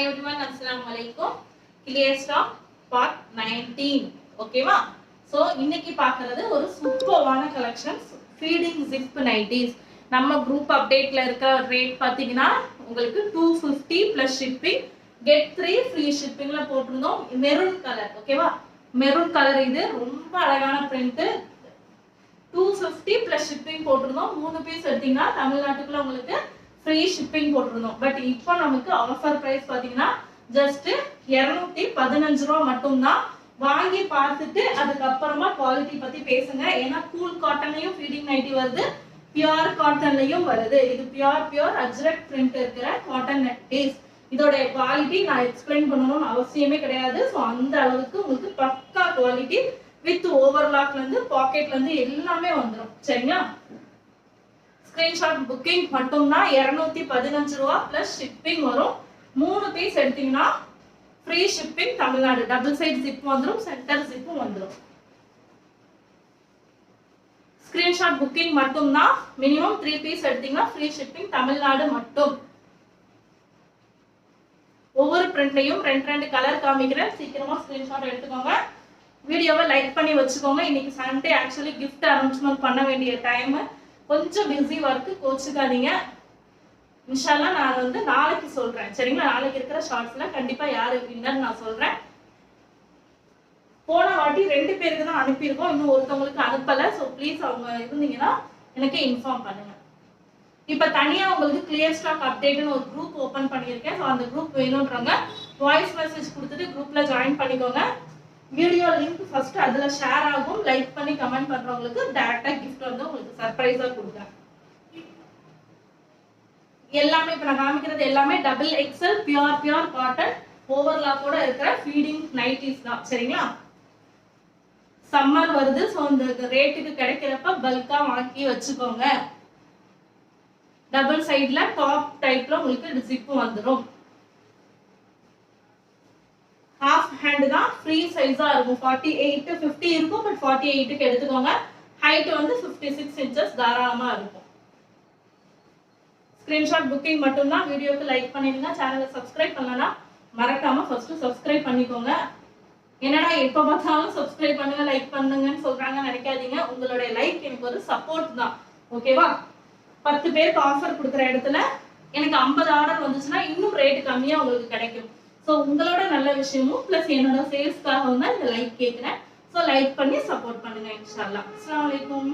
Hi everyone, Assalamualaikum. Clear stock part 19. ஓகேவா? So இன்னைக்கு பார்க்கிறது ஒரு சூப்பரான கலெக்ஷன்ஸ் ஃபீடிங் ஜிப் நைட்டிஸ். நம்ம குரூப் அப்டேட்ல இருக்க ரேட் பாத்தீங்கன்னா உங்களுக்கு 250 plus shipping get 3 free shippingல போட்டுருந்தோம். மெரூன் கலர் ஓகேவா? மெரூன் கலர் இது ரொம்ப அழகான பிரிண்ட். 250 plus shipping போட்டுருந்தோம். 3 பீஸ் எடுத்தீங்கன்னா தமிழ்நாட்டுக்குள்ள உங்களுக்கு free shipping போட்டுருந்தோம். பட் இப்போ நமக்கு ஆஃபர் பிரைஸ் பாத்தீங்கன்னா ஜஸ்ட் 215 ரூபாய் மட்டும் தான். வாங்கி பார்த்துட்டு அதுக்கு அப்புறமா குவாலிட்டி பத்தி பேசுங்க. ஏன்னா கூல் காட்டன்லயும் ஃபீடிங் நைட்டி வருது, பியூர் காட்டன்லயும் வருது. இது பியூர் அஜ்ரக் பிரிண்ட் இருக்கிற காட்டன் நைட்டிஸ். இதோட குவாலிட்டி நான் எக்ஸ்பிளைன் பண்ணணும்னு அவசியமே கிடையாது. ஸோ அந்த அளவுக்கு உங்களுக்கு பக்கா குவாலிட்டி வித் ஓவர்லாக்ல இருந்து பாக்கெட்ல இருந்து எல்லாமே வந்துடும். சரிங்களா? ஸ்கிரீன்ஷாட் புக்கிங் மட்டும்னா 215 ரூபாய் பிளஸ் ஷிப்பிங் வரும். 3 பீஸ் எடுத்தீங்கன்னா free shipping Tamil Nadu. Double side zip வந்துடும், சென்டர் ஜிப்பும் வந்துடும். ஸ்கிரீன்ஷாட் புக்கிங் மட்டும்னா மினிமம் 3 பீஸ் எடுத்தீங்கன்னா ஃப்ரீ ஷிப்பிங் தமிழ்நாடு மட்டும். ஒவ்வொரு பிரிண்ட்லையும் 2 கலர் காமிக்கிறேன். சீக்கிரமா ஸ்கிரீன்ஷாட் எடுத்துக்கோங்க. வீடியோவை லைக் பண்ணி வச்சுக்கோங்க. இன்னைக்கு சண்டே ஆக்சுவலி கிஃப்ட் அனௌன்ஸ்மெண்ட் பண்ண வேண்டிய டைம். கொஞ்சம் பிஸி ஒர்க்கு, கோச்சுக்காதீங்க. இன்ஷால்லா நான் நாளைக்கு சொல்றேன். சரிங்களா? நாளைக்கு இருக்கிற ஷார்ட்ஸ்ல கண்டிப்பா யாரு வின்னர் நான் சொல்றேன். போன வாட்டி 2 பேருக்கு தான் அனுப்பியிருக்கோம், இன்னும் ஒருத்தவங்களுக்கு அனுப்பல. ஸோ ப்ளீஸ் அவங்க இருந்தீங்கன்னா எனக்கு இன்ஃபார்ம் பண்ணுங்க. இப்ப தனியா உங்களுக்கு கிளியர் ஸ்டாக் அப்டேட்னு ஒரு குரூப் ஓபன் பண்ணியிருக்கேன். ஸோ அந்த குரூப் வேணும்ன்றவங்க வாய்ஸ் மெசேஜ் கொடுத்துட்டு குரூப்ல ஜாயின் பண்ணிக்கோங்க. வீடியோ லிங்க் ஃபர்ஸ்ட் அதுல ஷேர் ஆகும். லைக் பண்ணி கமெண்ட் பண்றவங்களுக்கு டைரக்டா கிஃப்ட் உங்களுக்கு சர்ப்ரைஸா கொடுக்குறேன். எல்லாமே இப்ப நான் காமிக்கிறது எல்லாமே டபுள் எக்ஸ்எல் பியூர் காட்டன் ஓவர்லாக்கோட இருக்கிற ஃபீடிங் நைட்டிஸ் தான். சரிங்களா? சம்மர் வருது. ஸோ இந்த ரேட்டுக்கு கிடைக்கிறப்ப பல்கா வாங்கி வச்சுக்கோங்க. டபுள் சைட்ல டாப் டைப்ல உங்களுக்கு ஜிப் வந்துடும். ஹாஃப் ஹேண்ட் தான், ஃப்ரீ சைஸா இருக்கும். 48 50 இருக்கும், பட் 48க்கு எடுத்துக்கோங்க. ஹைட் 56 இன்ச்சஸ் தாராளமா இருக்கும். ஸ்கிரீன்ஷாட் புக்கிங் மட்டும் தான். வீடியோக்கு லைக் பண்ணிடுங்க. சேனலை சப்ஸ்கிரைப் பண்ணலனா மறக்காம ஃபர்ஸ்ட் சப்ஸ்கிரைப் பண்ணிக்கோங்க. என்னடா எப்ப பார்த்தாலும் சப்ஸ்கிரைப் பண்ணுங்க லைக் பண்ணுங்கன்னு சொல்றாங்க நினைக்காதீங்க. உங்களுடைய லைக் எனக்கு ஒரு சப்போர்ட் தான். ஓகேவா? 10 பேருக்கு ஆஃபர் கொடுக்குற இடத்துல எனக்கு 50 ஆர்டர் வந்துச்சுன்னா இன்னும் ரேட் கம்மியா உங்களுக்கு கிடைக்கும். ஸோ உங்களோட நல்ல விஷயமும் பிளஸ் என்னோட சேல்ஸ்க்காக தான் இந்த லைக் கேட்குறேன். ஸோ லைக் பண்ணி சப்போர்ட் பண்ணுங்க. இன்ஷா அல்லாஹ். அஸ்ஸலாமு அலைக்கும்.